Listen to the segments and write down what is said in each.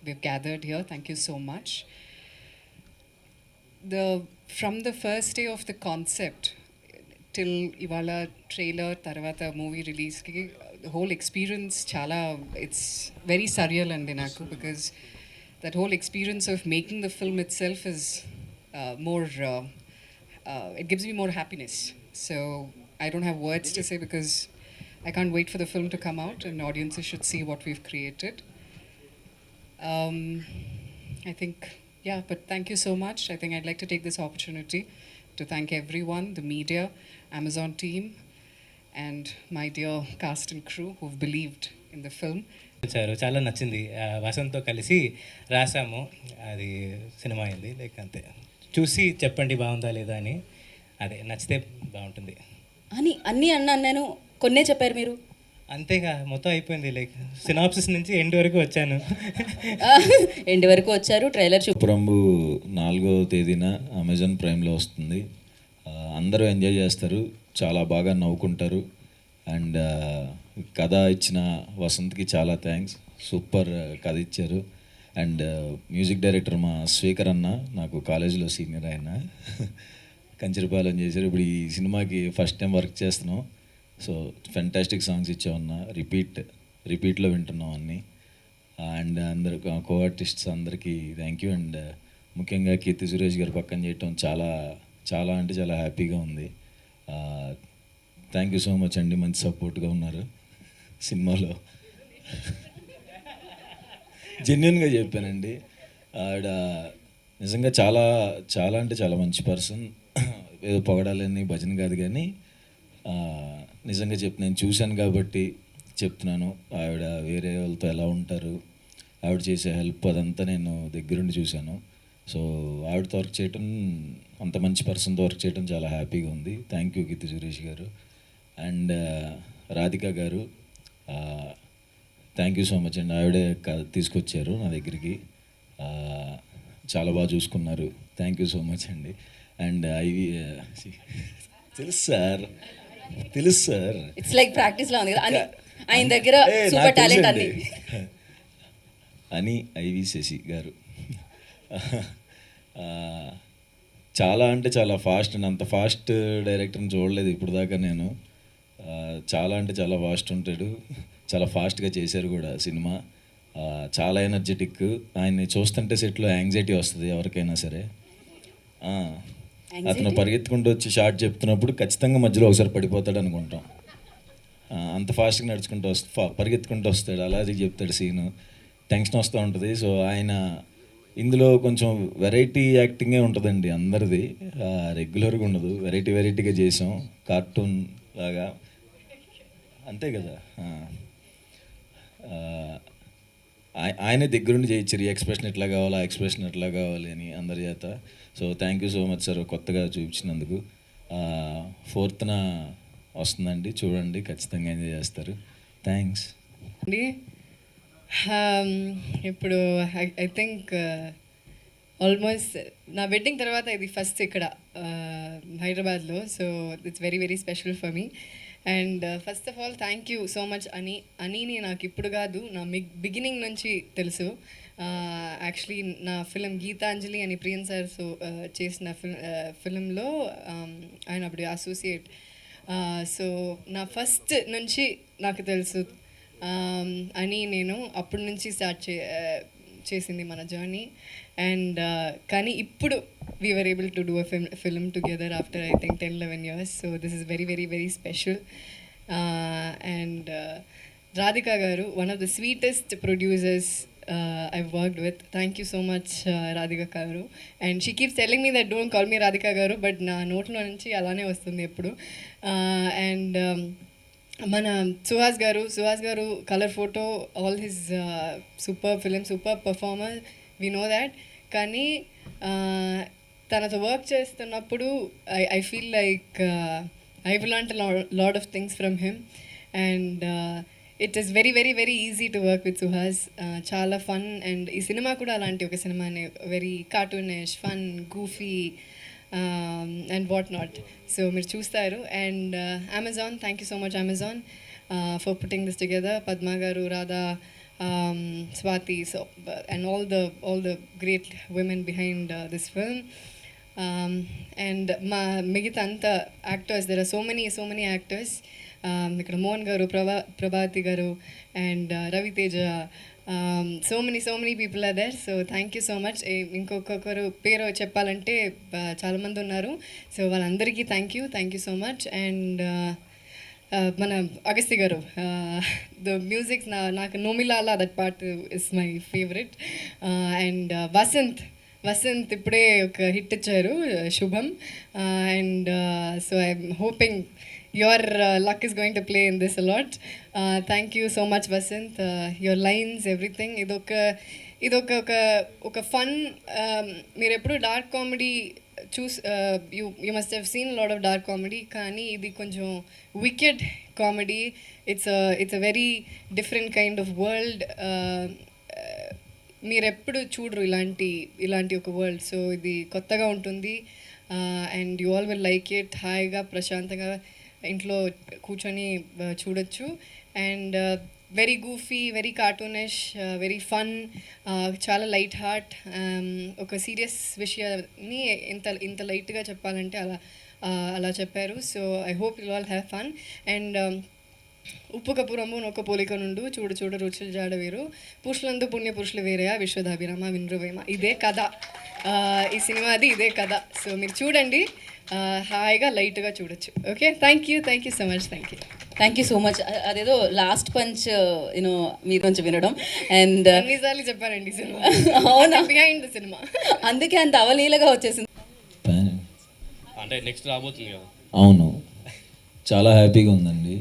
we've gathered here. Thank you so much. From the first day of the concept till ivala trailer tarvata movie release ki the whole experience chala it's very surreal and naku because that whole experience of making the film itself is more it gives me more happiness. So I don't have words to say because I can't wait for the film to come out and audiences should see what we've created. Um, I think, yeah, but thank you so much. I think I'd like to take this opportunity to thank everyone, the media, Amazon team, and my dear cast and crew who've believed in the film. వచ్చారు, చాలా నచ్చింది. వసంత్తో కలిసి రాసాము, అది cinema అయింది. Like అంతే, చూసి చెప్పండి బాగుందా లేదా అని. అదే నచ్చితే బాగుంటుంది అని అన్నీ అన్నాను నేను, కొన్నే చెప్పారు మీరు. అంతేగా, మొత్తం అయిపోయింది. లైక్ సినాప్సిస్ నుంచి ఎండ్ వరకు వచ్చాను. ఎండ్ వరకు వచ్చారు. ట్రైలర్ శుభ్రంబు 4వ తేదీన అమెజాన్ ప్రైమ్లో వస్తుంది. అందరూ ఎంజాయ్ చేస్తారు, చాలా బాగా నవ్వుకుంటారు. అండ్ కథ ఇచ్చిన వసంత్కి చాలా థ్యాంక్స్, సూపర్ కథ ఇచ్చారు. అండ్ మ్యూజిక్ డైరెక్టర్ మా స్పీకర్ అన్న, నాకు కాలేజీలో సీనియర్ ఆయన, కంచరపాలెం చేశారు. ఇప్పుడు ఈ సినిమాకి ఫస్ట్ టైం వర్క్ చేస్తున్నాం. సో ఫెంటాస్టిక్ సాంగ్స్ ఇచ్చామన్నా, రిపీట్లో వింటున్నాం అన్నీ. అండ్ అందరు కో ఆర్టిస్ట్స్ అందరికీ థ్యాంక్ యూ. అండ్ ముఖ్యంగా కీర్తి సురేష్ గారు పక్కన చేయటం చాలా చాలా అంటే చాలా హ్యాపీగా ఉంది. థ్యాంక్ యూ సో మచ్ అండి, మంచి సపోర్ట్గా ఉన్నారు సినిమాలో. జెన్యున్గా చెప్పానండి. ఆవిడ నిజంగా చాలా చాలా అంటే చాలా మంచి పర్సన్. ఏదో పొగడాలని భజన కాదు, కానీ నిజంగా నేను చూశాను కాబట్టి చెప్తున్నాను. ఆవిడ వేరే వాళ్ళతో ఎలా ఉంటారు, ఆవిడ చేసే హెల్ప్ అదంతా నేను దగ్గరుండి చూశాను. సో ఆవిడతో వర్క్ చేయటం, అంత మంచి పర్సన్తో వర్క్ చేయడం చాలా హ్యాపీగా ఉంది. థ్యాంక్ యూ కీర్తి సురేష్ గారు. అండ్ రాధిక గారు, థ్యాంక్ యూ సో మచ్ అండి. ఆవిడే తీసుకొచ్చారు నా దగ్గరికి, చాలా బాగా చూసుకున్నారు. థ్యాంక్ యూ సో మచ్ అండి. అండ్ తెలుసు సార్, ఇట్స్ లైక్ ప్రాక్టీస్లో ఉంది కదా అని, ఆయన దగ్గర సూపర్ టాలెంట్ అన్ని. అని ఐవి శశి గారు చాలా అంటే చాలా ఫాస్ట్ అండి. అంత ఫాస్ట్ డైరెక్టర్ని చూడలేదు ఇప్పుడు దాకా నేను. చాలా అంటే చాలా ఫాస్ట్ ఉంటాడు, చాలా ఫాస్ట్గా చేశారు కూడా సినిమా. చాలా ఎనర్జెటిక్. ఆయన్ని చూస్తుంటే సెట్లో యాంగ్జైటీ వస్తుంది ఎవరికైనా సరే. అతను పరిగెత్తుకుంటూ వచ్చి షార్ట్ చెప్తున్నప్పుడు ఖచ్చితంగా మధ్యలో ఒకసారి పడిపోతాడు అనుకుంటాం. అంత ఫాస్ట్గా నడుచుకుంటూ పరిగెత్తుకుంటూ వస్తాడు, అలాగే చెప్తాడు సీను. టెన్షన్ వస్తూ ఉంటుంది. సో ఆయన ఇందులో కొంచెం వెరైటీ యాక్టింగే ఉంటుందండి అందరిది, రెగ్యులర్గా ఉండదు. వెరైటీగా చేసాం, కార్టూన్ లాగా, అంతే కదా. ఆయనే దగ్గరుండి చేయించారు, ఈ ఎక్స్ప్రెషన్ ఎట్లా కావాలి, ఆ ఎక్స్ప్రెషన్ ఎట్లా కావాలి అని అందరి చేత. So thank you so much sir, కొత్తగా చూపించినందుకు. 4th వస్తుందండి, చూడండి, ఖచ్చితంగా ఎంజాయ్ చేస్తారు. థ్యాంక్స్ అండి. ఇప్పుడు ఐ థింక్ ఆల్మోస్ట్ నా వెడ్డింగ్ తర్వాత ఇది ఫస్ట్ ఇక్కడ హైదరాబాద్లో. So it's very very special for me. And first of all thank you so much అనిని నాకు ఇప్పుడు కాదు, నా బిగినింగ్ నుంచి తెలుసు. యాక్చువల్లీ నా ఫిలిం గీతాంజలి అని ప్రియన్ సార్ చేసిన ఫిలింలో ఆయన అప్పుడు అసోసియేట్. సో నా ఫస్ట్ నుంచి నాకు తెలుసు అని, నేను అప్పటి నుంచి స్టార్ట్ చేసింది మన జర్నీ. అండ్ కానీ ఇప్పుడు we were able to do a film together after I think 10-11 years. So this is very very very special. And Radhika garu, one of the sweetest producers I've worked with. Thank you so much Radhika garu. And she keeps telling me that don't call me Radhika garu, but na note lo nunchi alane vastundi eppudu. And మన Suhas garu colour photo, all his super film, super performer, we know that. కానీ తనతో work చేస్తున్నప్పుడు I feel like I will learn lot of things from him. And it is very very very easy to work with Suhas. చాలా fun. And ఈ cinema కూడా అలాంటి ఒక సినిమానే, very cartoonish, fun, goofy and what not. So మీరు చూస్తారు. And Amazon, thank you so much Amazon for putting this together. Padma garu, Radha, Swati, so and all the great women behind this film. And మా మిగతా అంతా actors, there are so many actors. ఇక్కడ మోహన్ గారు, ప్రభాతి గారు and Ravi Teja, so many people are there. So thank you so much. ఇంకొకరు పేరు చెప్పాలంటే చాలామంది ఉన్నారు. సో వాళ్ళందరికీ thank you so much. And మన అగస్తి గారు, ద మ్యూజిక్ నాకు నోమిలాలా that part is my favourite. And Vasanth ఇప్పుడే ఒక హిట్ ఇచ్చారు, శుభం. And so I'm hoping your luck is going to play in this a lot. Thank you so much, Vasant. Your lines, everything. ఇదొక ఫన్. మీరు ఎప్పుడు dark comedy you must have seen lot of dark comedy, కానీ ఇది కొంచెం wicked comedy. It's a very different kind of world. మీరు ఎప్పుడు చూడరు ఇలాంటి ఒక వరల్డ్. సో ఇది కొత్తగా ఉంటుంది. And you all will like it. హాయిగా ప్రశాంతంగా ఇంట్లో కూర్చొని చూడొచ్చు. And very goofy, very cartoonish, very fun, చాలా లైట్ హార్ట్. ఒక సీరియస్ విషయాన్ని ఇంత లైట్గా చెప్పాలంటే అలా చెప్పారు. So I hope you all have fun. And ఉప్పు కప్పు రంబు నొక్క పోలిక నుండు చూడ రుచులు జాడ వేరు, పురుషులందు పుణ్య పురుషులు వేరేయా విశ్వదాభిరామ వినృవేమ. ఇదే కథ, ఈ సినిమాది ఇదే కథ. సో మీరు చూడండి, హాయిగా లైట్గా చూడొచ్చు. Okay, thank you so much. Thank you so much. అదేదో లాస్ట్ పంచ్ యూనో మీరు కొంచెం వినడం. అండ్ అన్నిసార్లు చెప్పారండి సినిమా. అవునా, బిహైండ్ ద సినిమా, అందుకే అంత అవలీలగా వచ్చేసింది. అంటే నెక్స్ట్ రాబోతుంది కదా. అవును, చాలా హ్యాపీగా ఉందండి.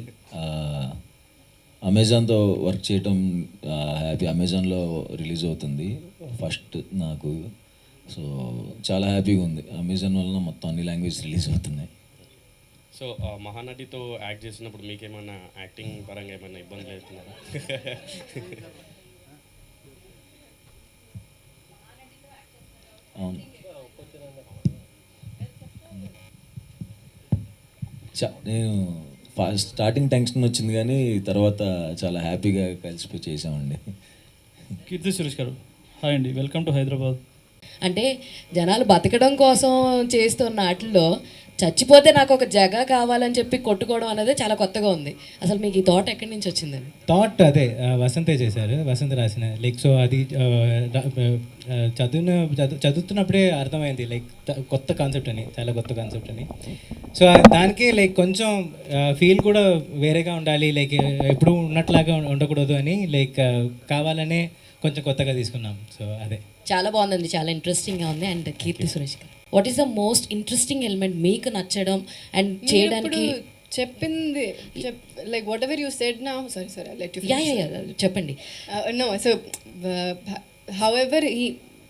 అమెజాన్తో వర్క్ చేయటం హ్యాపీ. అమెజాన్లో రిలీజ్ అవుతుంది ఫస్ట్ నాకు. సో చాలా హ్యాపీగా ఉంది. అమెజాన్ వలన మొత్తం అన్ని లాంగ్వేజ్ రిలీజ్ అవుతున్నాయి. సో మహానటితో యాక్ట్ చేసినప్పుడు మీకేమన్నా యాక్టింగ్ పరంగా ఏమైనా ఇబ్బందులు అవుతున్నారా? అవును, నేను స్టార్టింగ్ టెన్షన్ వచ్చింది, కానీ తర్వాత చాలా హ్యాపీగా కలిసిపోయి చేసామండి. కీర్తి సురేష్ గారు, హాయ్ అండి, వెల్కమ్ టు హైదరాబాద్. అంటే జనాలు బతకడం కోసం చేస్తున్న వాటిల్లో చచ్చిపోతే నాకు ఒక జగ కావాలని చెప్పి కొట్టుకోవడం అనేది చాలా కొత్తగా ఉంది. అసలు మీకు ఈ థాట్ ఎక్కడి నుంచి వచ్చిందండి? థాట్ అదే వసంతే చేశారు, వసంత్ రాసిన. లైక్ సో అది చదువుతున్నప్పుడే అర్థమైంది, లైక్ కొత్త కాన్సెప్ట్ అని, చాలా కొత్త కాన్సెప్ట్ అని. సో దానికి లైక్ కొంచెం ఫీల్ కూడా వేరేగా ఉండాలి, లైక్ ఎప్పుడు ఉన్నట్లాగా ఉండకూడదు అని, లైక్ కావాలనే కొంచెం కొత్తగా తీసుకున్నాం. సో అదే చాలా బాగుందండి, చాలా ఇంట్రెస్టింగ్గా ఉంది. అండ్ కీర్తి సురేష్ గారు, what is the most interesting element మీకు నచ్చడం అండ్ చేయడానికి? చెప్పింది like whatever you said now. Sorry let you yeah చెప్పండి. No, so however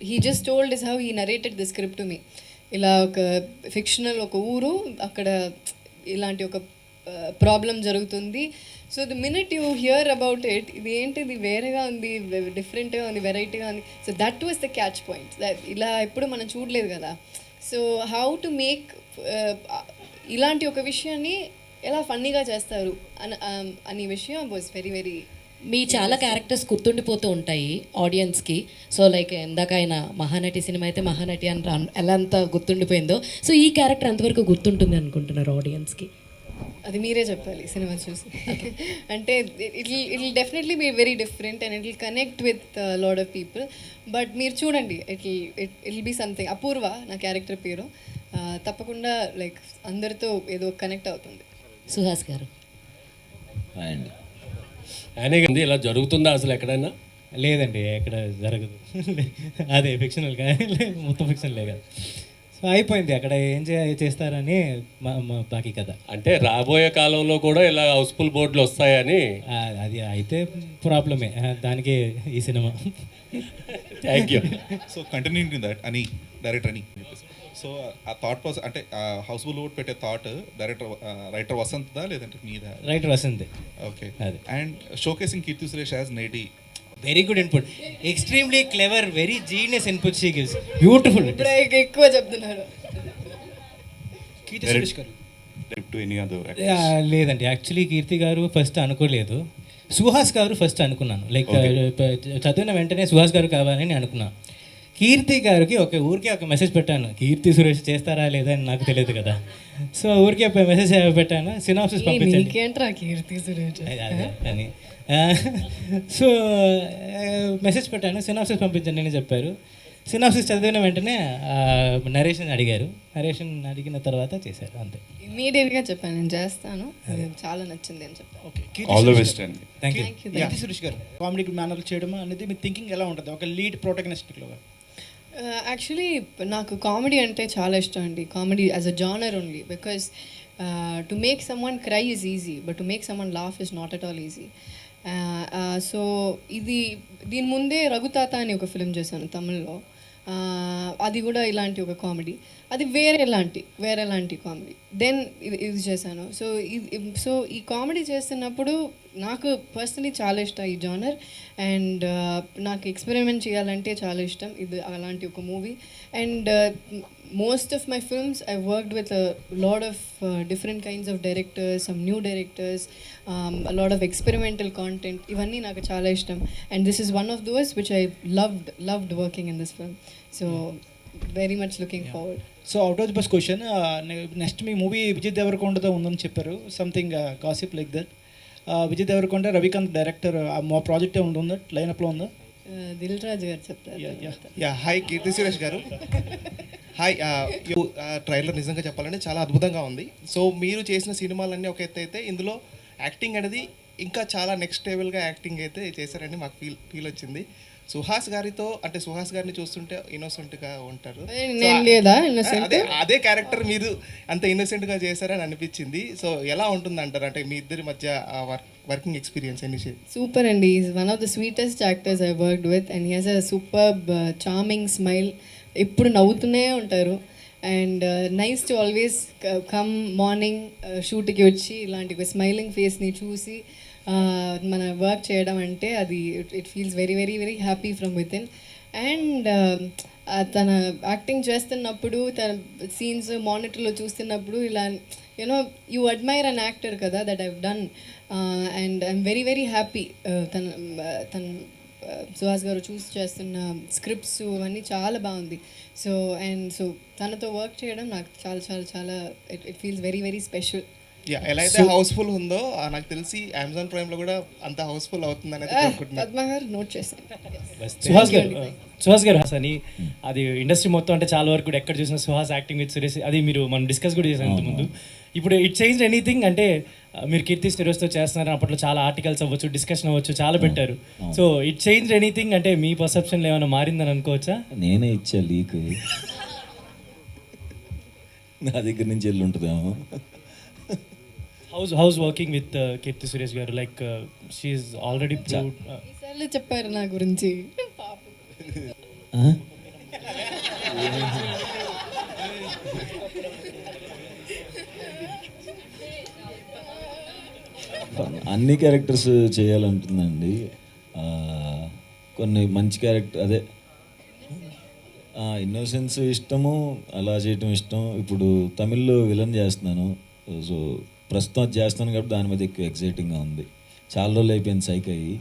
he just told is how he narrated the script to me. ఇలా ఒక fictional ఒక ఊరు, అక్కడ ఇలాంటి ఒక ప్రాబ్లం జరుగుతుంది. So the minute you hear about it, ఇది ఏంటిది వేరేగా ఉంది, డిఫరెంట్గా ఉంది, వెరైటీగా ఉంది. So that was the catch point. ఇలా ఎప్పుడు మనం చూడలేదు కదా. సో హౌ టు మేక్ ఇలాంటి ఒక విషయాన్ని ఎలా ఫన్నీగా చేస్తారు అనే విషయం వాజ్ వెరీ వెరీ. మీ చాలా క్యారెక్టర్స్ గుర్తుండిపోతూ ఉంటాయి ఆడియన్స్కి. సో లైక్ ఇందాక ఆయన మహానటి సినిమా అయితే మహానటి అని ఎలా అంత గుర్తుండిపోయిందో, సో ఈ క్యారెక్టర్ ఎంతవరకు గుర్తుంటుంది అనుకుంటున్నారు ఆడియన్స్కి? అది మీరే చెప్పాలి సినిమా చూసి. అంటే it definitely be very different and it will connect with lot of people. But మీరు చూడండి, it will be something. Apoorva నా క్యారెక్టర్ పేరు. తప్పకుండా లైక్ అందరితో ఏదో కనెక్ట్ అవుతుంది. సుహాస్ గారు, అండి ఆయనే కదా, ఇలా జరుగుతుందా అసలు ఎక్కడైనా? లేదండి, ఎక్కడ జరగదు. అదే ఫిక్షనల్ కానీ మొత్తం ఫిక్షనలే కదా. సో అయిపోయింది, అక్కడ ఏం చేస్తారని బాకీ కదా. అంటే రాబోయే కాలంలో కూడా ఇలా హౌస్ఫుల్ బోర్డులు వస్తాయని. అది అయితే ప్రాబ్లమే, దానికి ఈ సినిమా. Thank you. So continuing that అని డైరెక్టర్ అని. సో ఆ థాట్ ప్రాసెస్ అంటే హౌస్ఫుల్ బోర్డ్ పెట్టే థాట్ రైటర్ వసంత్దా లేదంటే మీదా? రైటర్ వసంత్. ఓకే. అదే. And showcasing Keerthy Suresh as నేటి. Very good input, extremely clever, very genius input she gives. Beautiful. ఇప్పుడు ఎక్కువ చెప్తున్నారు. కీర్తి సురేష్ గారు టు ఎనీ అదర్? లేదండి, యాక్చువల్లీ కీర్తి గారు ఫస్ట్ అనుకోలేదు. సుహాస్ గారు ఫస్ట్ అనుకున్నాను, లైక్ చదివిన వెంటనే సుహాస్ గారు కావాలని అనుకున్నాను. కీర్తి గారికి ఊరికే ఒక మెసేజ్ పెట్టాను, కీర్తి సురేష్ చేస్తారా లేదా అని నాకు తెలియదు కదా. సో ఊరికే మెసేజ్ పెట్టాను, సినాప్సిస్ పంపించండి నీకేంట్రా కీర్తి సురేష్ అని. సో మెసేజ్ పెట్టాను, సినాప్సిస్ పంపించండి అని చెప్పారు. సినాప్సిస్ చదివిన వెంటనే నరేషన్ అడిగారు, నరేషన్ అడిగిన తర్వాత చేశారు, అంతే. ఇమీడియట్గా చెప్పాను నేను చేస్తాను, అది చాలా నచ్చింది అని చెప్పాను. ఓకే, ఆల్ ద బెస్ట్ అండి. Thank you. కీర్తి సురేష్ గారు కామెడీ మేనర్ చేయడం అనేది మీ థింకింగ్ ఎలా ఉంటుంది ఒక లీడ్ ప్రోటగనిస్టిక్లో? యాక్చువల్లీ నాకు కామెడీ అంటే చాలా ఇష్టం అండి, comedy as a genre only, because to make some one cry is easy, but to make some one laugh is not at all easy. So దీని ముందే రఘుతాత అని ఒక ఫిలిం చేశాను తమిళ్లో, అది కూడా ఇలాంటి ఒక కామెడీ, అది వేరేలాంటి కామెడీ. దెన్ ఇది చేశాను. సో ఈ కామెడీ చేస్తున్నప్పుడు నాకు పర్సనలీ చాలా ఇష్టం ఈ జానర్, అండ్ నాకు ఎక్స్పెరిమెంట్ చేయాలంటే చాలా ఇష్టం ఇది అలాంటి ఒక movie. And most of my films I've worked with a lot of different kinds of directors, some new directors, a lot of experimental content. Ivanni naku chaala ishtam, and this is one of those which I loved working in this film. So very much looking forward. So out of the box question, next మీ movie Vijay దేవరకొండతో ఉందని చెప్పారు, something gossip like that. Vijay Devarakonda, Ravikanth director, మా project ఏమైనా ఉందా, లైనప్లో ఉందా? దిల్ రాజు గారు చెప్తారు. యా హాయ్ కీర్తి సురేష్ గారు. హాయ్, ట్రైలర్ నిజంగా చెప్పాలంటే చాలా అద్భుతంగా ఉంది. సో మీరు చేసిన సినిమాలన్నీ ఒక ఎత్తు అయితే ఇందులో యాక్టింగ్ అనేది ఇంకా చాలా నెక్స్ట్ లెవెల్గా యాక్టింగ్ అయితే చేశారని మాకు ఫీల్ వచ్చింది. సుహాస్ గారితో అంటే సుహాస్ గారిని చూస్తుంటే ఇన్నోసెంట్గా ఉంటారు. నేను లేదా innocent? అదే క్యారెక్టర్ మీరు అంత ఇన్నోసెంట్గా చేశారని అనిపించింది. సో ఎలా ఉంటుంది అంటారు, అంటే మీ ఇద్దరి మధ్య వర్కింగ్ ఎక్స్పీరియన్స్ ఎన్ని? Super అండి, is one of the sweetest actors I worked with, and he has a superb charming smile, ఎప్పుడు నవ్వుతూనే ఉంటారు. And nice to always come morning షూట్కి వచ్చి ఇలాంటి ఒక స్మైలింగ్ ఫేస్ని చూసి మన వర్క్ చేయడం అంటే అది it feels very very very happy from with in. And తన యాక్టింగ్ చేస్తున్నప్పుడు, తన సీన్స్ మానిటర్లో చూస్తున్నప్పుడు ఇలా you know you admire an actor కదా, that I've done. And I'm very very happy తన సుహాస్ గారు చూసి చేస్తున్న స్క్రిప్ట్స్ అవన్నీ చాలా బాగుంది. సో తనతో వర్క్ చేయడం నాకు చాలా చాలా చాలా it feels very very special. ఎలా అయితే హౌస్ఫుల్ ఉందో నాకు తెలిసి అమెజాన్ ప్రైమ్లో కూడా అంత హౌస్ఫుల్ అవుతుంది అనేది అనుకుంటున్నాను. పద్మ గారు నోట్ చేశాను. సుహాస్ గారు అని అది ఇండస్ట్రీ మొత్తం అంటే చాలా వరకు కూడా ఎక్కడ చూసినా సుహాస్ యాక్టింగ్ విత్ సురేష్, అది మనం డిస్కస్ కూడా చేసాం ఇంతకుముందు. ఇప్పుడు ఇట్ చేంజ్ ఎనీథింగ్ అంటే మీరు కీర్తి సురేష్తో చేస్తున్నారు, అప్పట్లో చాలా ఆర్టికల్స్ అవ్వచ్చు, డిస్కషన్ అవ్వచ్చు, చాలా పెట్టారు. సో ఇట్ చేంజ్ ఎనీథింగ్ అంటే మీ పర్సెప్షన్లో ఏమైనా మారిందని అనుకోవచ్చా? నేనే ఇచ్చా లీక్, నా దగ్గర నుంచి వెళ్ళి ఉంటుందేమో. హౌస్ వర్కింగ్ విత్ కీర్తి సురేష్ గారు, లైక్ షీఈస్ ఆల్రెడీ ప్రూవ్డ్. ఈసార్లు చెప్పారు నా గురించి, పాపం. అన్ని క్యారెక్టర్స్ చేయాలంటుందండి, కొన్ని మంచి క్యారెక్టర్ అదే ఇన్నోసెన్స్ ఇష్టము, అలా చేయటం ఇష్టం. ఇప్పుడు తమిళ్లో విలన్ చేస్తున్నాను, సో ప్రస్తుతం అది చేస్తున్నాను కాబట్టి దాని మీద ఎక్కువ ఎక్సైటింగ్గా ఉంది. చాలా రోజులు అయిపోయింది సైక్ అయ్యి.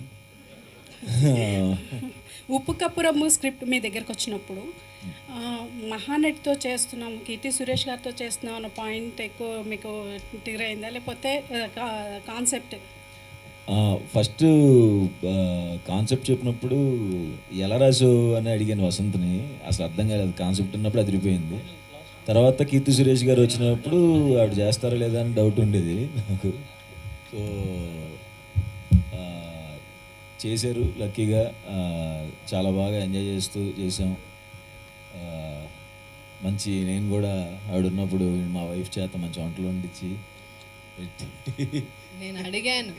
ఉప్పు కప్పురమ్ము స్క్రిప్ట్ మీ దగ్గరకు వచ్చినప్పుడు మహానటితో చేస్తున్నాము, కీర్తి సురేష్ గారితో చేస్తున్నాం అన్న పాయింట్ ఎక్కువ మీకు ట్రిగర్ అయిందా, లేకపోతే కాన్సెప్ట్? ఫస్ట్ కాన్సెప్ట్ చెప్పినప్పుడు ఎలా రాసు అని అడిగాను వసంత్ని, అసలు అర్థం కాలేదు. కాన్సెప్ట్ ఉన్నప్పుడు అదిరిపోయింది. తర్వాత కీర్తి సురేష్ గారు వచ్చినప్పుడు ఆవిడ చేస్తారా లేదా అని డౌట్ ఉండేది నాకు. సో చేశారు లక్కీగా, చాలా బాగా ఎంజాయ్ చేస్తూ చేసాం. మంచి నేను కూడా ఆవిడ ఉన్నప్పుడు మా వైఫ్ చేత మంచి వంటలు వండించి నేను అడిగాను.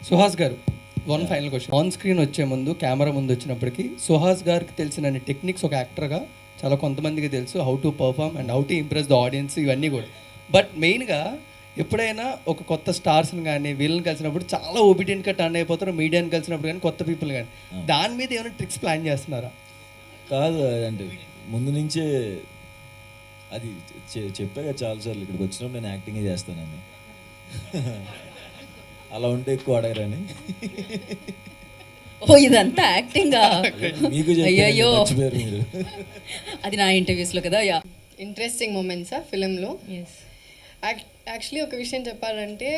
సుహాస్ గారు, one final question. On screen వచ్చే ముందు, కెమెరా ముందు వచ్చినప్పటికీ సుహాస్ గారికి తెలిసిన టెక్నిక్స్ ఒక యాక్టర్గా చాలా కొంతమందికి తెలుసు, how to perform and how to impress the audience, ఇవన్నీ కూడా. బట్ మెయిన్గా ఎప్పుడైనా ఒక కొత్త స్టార్స్ని కానీ వీళ్ళని కలిసినప్పుడు చాలా ఒబీడియంట్గా టర్న్ అయిపోతారు, మీడియాని కలిసినప్పుడు కానీ కొత్త పీపుల్ కానీ, దాని మీద ఏమైనా ట్రిక్స్ ప్లాన్ చేస్తున్నారా? కాదు, అంటే ముందు నుంచే అది చెప్పాక చాలాసార్లు ఇక్కడికి వచ్చినప్పుడు నేను యాక్టింగే చేస్తానని. అలా ఉంటే ఎక్కువ అడగరని ఓ ఇదంతా యాక్టింగా? మీకు అయ్యయ్యో, మర్చిపోయారు మీరు. అది నా ఇంటర్వ్యూస్లో కదా. యా, ఇంట్రెస్టింగ్ మూమెంట్సా ఫిలింలో? ఎస్. యాక్చువల్లీ ఒక విషయం చెప్పాలంటే,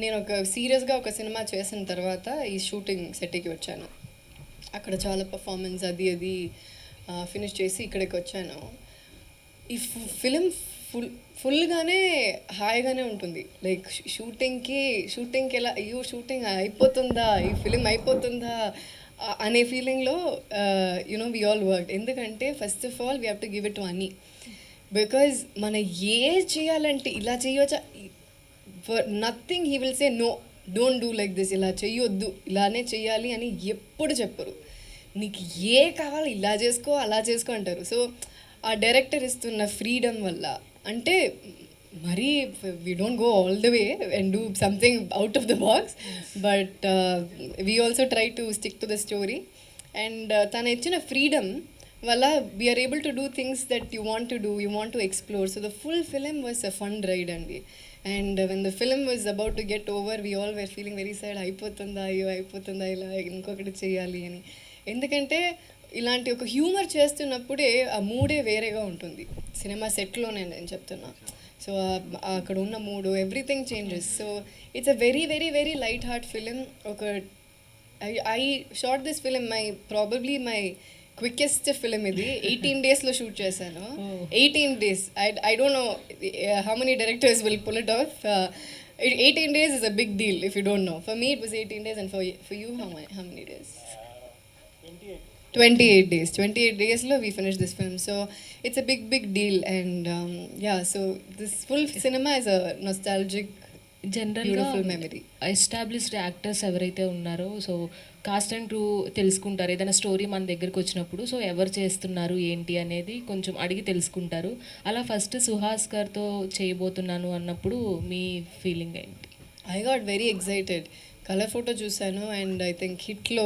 నేను ఒక సీరియస్గా ఒక సినిమా చేసిన తర్వాత ఈ షూటింగ్ సెట్కి వచ్చాను. అక్కడ చాలా పర్ఫార్మెన్స్ అది ఫినిష్ చేసి ఇక్కడికి వచ్చాను. ఈ ఫిలిం ఫుల్గానే హాయిగానే ఉంటుంది. లైక్ షూటింగ్కి ఎలా అయ్యో షూటింగ్ అయిపోతుందా, ఈ ఫిలిం అయిపోతుందా అనే ఫీలింగ్లో యునో వి ఆల్ వర్క్. ఎందుకంటే first of all we have to give it to అన్నీ. బికాజ్ మనం చేయాలంటే ఇలా చేయవచ్చా, for nothing he will say no, don't do like this, ఇలా చెయ్యొద్దు, ఇలానే చెయ్యాలి అని ఎప్పుడు చెప్పరు. నీకు కావాలి ఇలా చేసుకో అలా చేసుకో అంటారు. సో ఆ డైరెక్టర్ ఇస్తున్న ఫ్రీడమ్ వల్ల, అంటే మరీ we don't go all the way and do something out of the box, but we also try to stick to the story. And తను ఇచ్చిన ఫ్రీడమ్ వల్ల we are able to do things that you want to do, you want to explore. So the full film was a fun ride అండి. And when the film was about to get over, we all were feeling very sad, అయిపోతుందా అయ్యో అయిపోతుందా ఇలా ఇంకొకటి చేయాలి అని. ఎందుకంటే ఇలాంటి ఒక హ్యూమర్ చేస్తున్నప్పుడే ఆ మూడే వేరేగా ఉంటుంది. సినిమా సెట్లోనే నేను చెప్తున్నా. సో అక్కడ ఉన్న మూడు everything changes. So it's a very very very light heart film. ఒక I shot this film probably my quickest film ఇది. 18 daysలో షూట్ చేశాను. 18 days. I don't know how many directors will pull it off. 18 days is a big deal if you don't know. For me it was 18 days, and for you how many days? 28 days. 28 daysలో we finished this film. So it's a big deal. And yeah, so this full cinema is a nostalgic, జనరల్గా beautiful memory. Established actors ఎవరైతే ఉన్నారో, so cost and crew తెలుసుకుంటారు. ఏదైనా story మన దగ్గరికి వచ్చినప్పుడు, so ఎవరు చేస్తున్నారు ఏంటి అనేది కొంచెం అడిగి తెలుసుకుంటారు. అలా ఫస్ట్ సుహాస్ గారితో చేయబోతున్నాను అన్నప్పుడు మీ ఫీలింగ్ ఏంటి? I got very excited. Colour photo చూశాను అండ్ ఐ థింక్ హిట్లో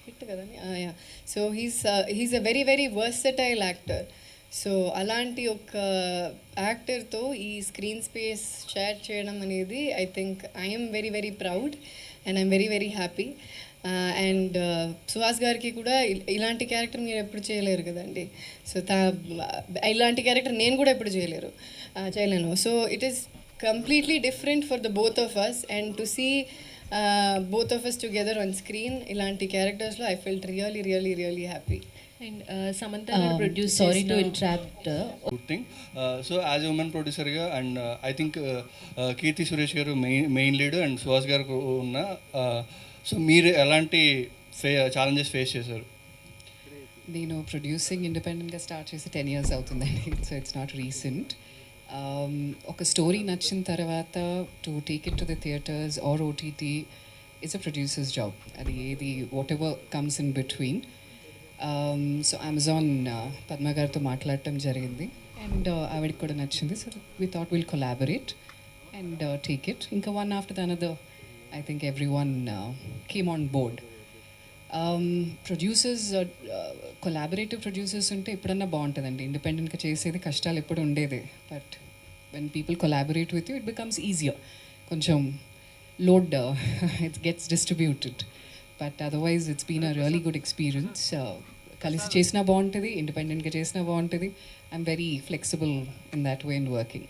హిట్ కదండి. So he's a very very versatile actor. So అలాంటి ఒక యాక్టర్తో ఈ స్క్రీన్ స్పేస్ షేర్ చేయడం అనేది I think I'm very very proud and I'm very very happy. And Suhas గారికి కూడా ఇలాంటి క్యారెక్టర్ మీరు ఎప్పుడు చేయలేరు కదండి. సో ఇలాంటి క్యారెక్టర్ నేను కూడా ఎప్పుడు చేయలేను. So it is completely different for the both of us, and to see both of us together on screen ilanti characters lo I felt really happy. And Samantha garu produce, sorry to interrupt, good thing. So as women ప్రొడ్యూసర్గా and I think Keerthy Suresh garu main lead and Suhas గారు ఉన్న, so మీరు ఎలాంటి challenges face చేశారు? నేను producing ఇండిపెండెంట్గా start చేసి 10 years అవుతుందండి. So it's not recent. ఒక స్టోరీ నచ్చిన తర్వాత to take it to the theatres or OTT it's a producer's job. అది ఏది whatever comes in between. So Amazon Padma గారితో మాట్లాడటం జరిగింది అండ్ ఆవిడకి కూడా నచ్చింది. So we thought will collaborate and take it. ఇంకా one after the another I think everyone came on board. Producers, collaborative producers ఉంటే ఎప్పుడన్నా బాగుంటుందండి. ఇండిపెండెంట్గా చేసేది కష్టాలు ఎప్పుడు ఉండేదే. But when people collaborate with you it becomes easier. కొంచెం load it gets distributed. But otherwise it's been a really good experience. కలిసి చేసినా బాగుంటుంది, ఇండిపెండెంట్గా చేసినా బాగుంటుంది. I'm very flexible in that way in working.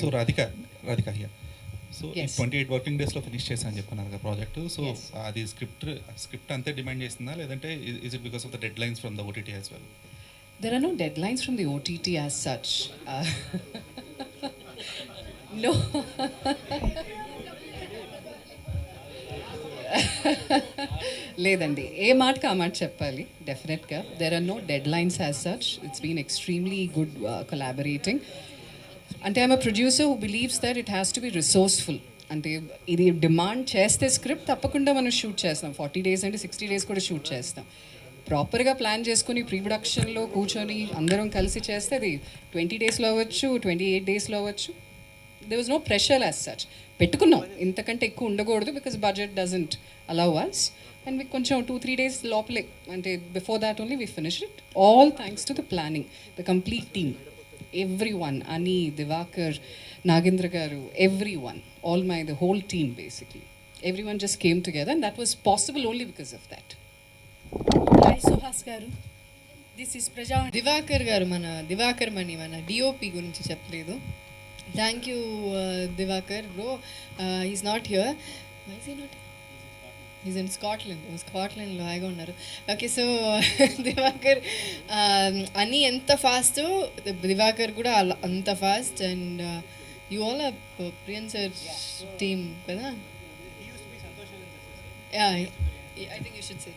So Radhika here. So 28 working daysలో finish చేశాను చెప్పన్నారు కదా ప్రాజెక్ట్. సో అది స్క్రిప్ట్ అంతే డిమాండ్ చేస్తుందా, లేదంటే is it because of the deadlines from the OTT as well? There are no deadlines from the OTT as such. No. లేదండి, ఏ మాటకి ఆ మాట చెప్పాలి. డెఫినెట్గా there are no deadlines as such. It's been extremely good collaborating. అంటే I'm a producer who believes that it has to be resourceful. అంటే ఇది demand చేస్తే స్క్రిప్ట్ తప్పకుండా మనం షూట్ చేస్తాం. 40 days అంటే 60 days కూడా షూట్ చేస్తాం. ప్రాపర్గా ప్లాన్ చేసుకుని ప్రీ ప్రొడక్షన్లో కూర్చొని అందరం కలిసి చేస్తే అది 20 daysలో అవ్వచ్చు, 28 daysలో అవ్వచ్చు. there was no pressure as such. పెట్టుకున్నాం ఇంతకంటే ఎక్కువ ఉండకూడదు because budget doesn't allow us. And we కొంచెం 2-3 days లోపలే, అంటే before that only we finished it. All thanks to the planning, the complete team. Everyone, Ani, Divakar, Nagendra garu, everyone, the whole team basically. everyone just came together, and that was possible only because of that. Hi Suhas గారు, this is ప్రజా. దివాకర్ గారు, మన దివాకర్ మణి, మన DOP గురించి చెప్పలేదు. Thank you Divakar bro. He's not here. Is he not? Is in స్కాట్లాండ్లో హాయిగా ఉన్నారు. ఓకే, సో దివాకర్ అని ఎంత ఫాస్ట్, దివాకర్ కూడా అంత fast. And you all are Priyan sir team కదా? I think you should say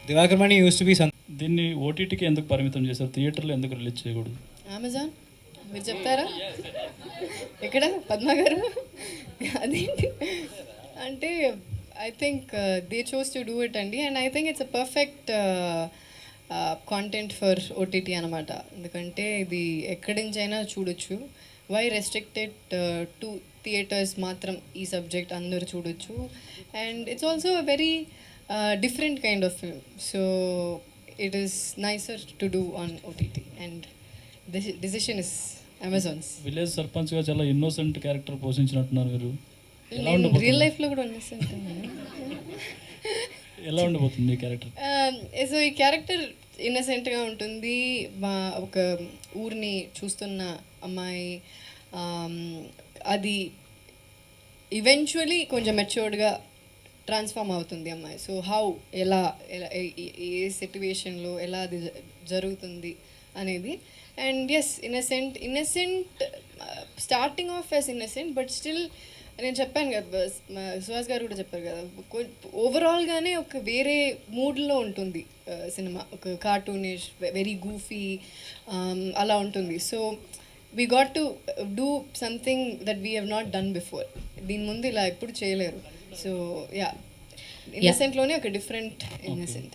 Divakar Mani used to be. దీన్ని ఓటీటీకి ఎందుకు పరిమితం చేశారు, థియేటర్లో ఎందుకు రిలీజ్ చేయకూడదు? అమెజాన్ మీరు చెప్తారా? ఎక్కడ పద్మ గారు? అదేంటి అంటే I think they chose to do it అండి. And I think it's a perfect content for OTT అనమాట. ఎందుకంటే ఇది ఎక్కడి నుంచైనా చూడొచ్చు. వై రెస్ట్రిక్టెడ్ టు థియేటర్స్ మాత్రం ఈ సబ్జెక్ట్ అందరూ చూడొచ్చు. And it's also a very different kind of film, so it is nicer to do on OTT, and the decision is Amazon's. Village సర్పంచ్గా చాలా ఇన్నోసెంట్ క్యారెక్టర్ పోషించినట్టున్నారు మీరు. రియల్ లైఫ్లో కూడా ఉన్నసెంట్. ఎలా ఉండబోతుంది ఈ క్యారెక్టర్? సో ఈ క్యారెక్టర్ ఇన్నసెంట్గా ఉంటుంది. ఒక ఊరిని చూస్తున్న అమ్మాయి, అది ఈవెన్చువలీ కొంచెం మెచ్యూర్డ్గా ట్రాన్స్ఫార్మ్ అవుతుంది అమ్మాయి. సో ఎలా ఏ సిట్యువేషన్లో ఎలా అది జరుగుతుంది అనేది. And yes, innocent starting of as innocent, but still నేను చెప్పాను కదా, సుహాస్ గారు కూడా చెప్పారు కదా, ఓవరాల్గానే ఒక వేరే మూడ్లో ఉంటుంది సినిమా. ఒక కార్టూనిష్, వెరీ గూఫీ అలా ఉంటుంది. So we got to do something that we have not done before. దీని ముందు ఇలా ఎప్పుడు చేయలేరు. సో యా, ఇన్నసెంట్లోనే ఒక డిఫరెంట్ ఇన్నసెంట్.